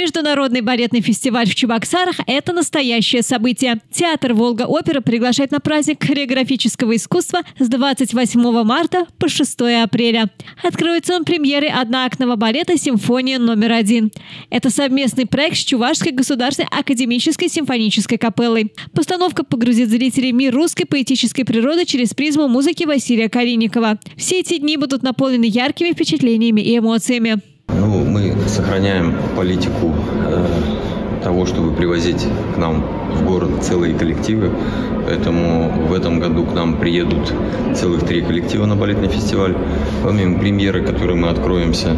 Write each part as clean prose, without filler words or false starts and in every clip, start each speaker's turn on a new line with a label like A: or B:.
A: Международный балетный фестиваль в Чебоксарах – это настоящее событие. Театр «Волга-опера» приглашает на праздник хореографического искусства с 28 марта по 6 апреля. Откроется он премьерой одноактного балета «Симфония номер 1». Это совместный проект с Чувашской государственной академической симфонической капеллой. Постановка погрузит зрителей в мир русской поэтической природы через призму музыки Василия Калиникова. Все эти дни будут наполнены яркими впечатлениями и эмоциями.
B: Мы сохраняем политику того, чтобы привозить к нам в город целые коллективы. Поэтому в этом году к нам приедут целых 3 коллектива на балетный фестиваль. Помимо премьеры, которой мы откроемся,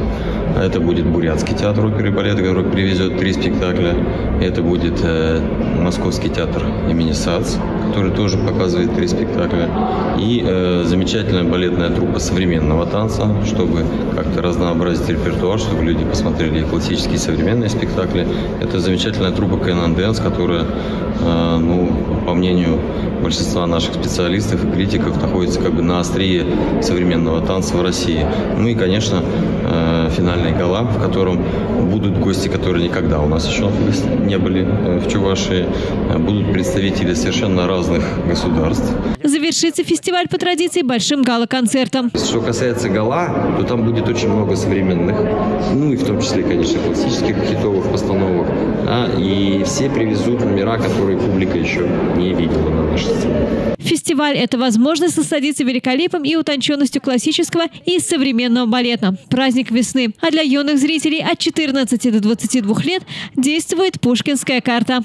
B: это будет Бурятский театр оперы и балета, который привезет 3 спектакля. Это будет Московский театр имени САЦ, который тоже показывает 3 спектакля. И замечательная балетная труппа современного танца, чтобы как-то разнообразить репертуар, чтобы люди посмотрели и классические, и современные спектакли. Это замечательная труппа Кэнон Дэнс, которая, по мнению большинства наших специалистов и критиков, находится как бы на острие современного танца в России. И, конечно, финальный гала, в котором будут гости, которые никогда у нас еще не были в Чувашии. Будут представители совершенно разных государств.
A: Завершится фестиваль по традиции большим гала-концертом.
B: Что касается гала, то там будет очень много современных, и в том числе, конечно, классических хитовых постановок. И все привезут номера, которые публика еще не видела на нашей сцене.
A: Фестиваль – это возможность насладиться великолепием и утонченностью классического и современного балета. Праздник весны. А для юных зрителей от 14 до 22 лет действует пушкинская карта.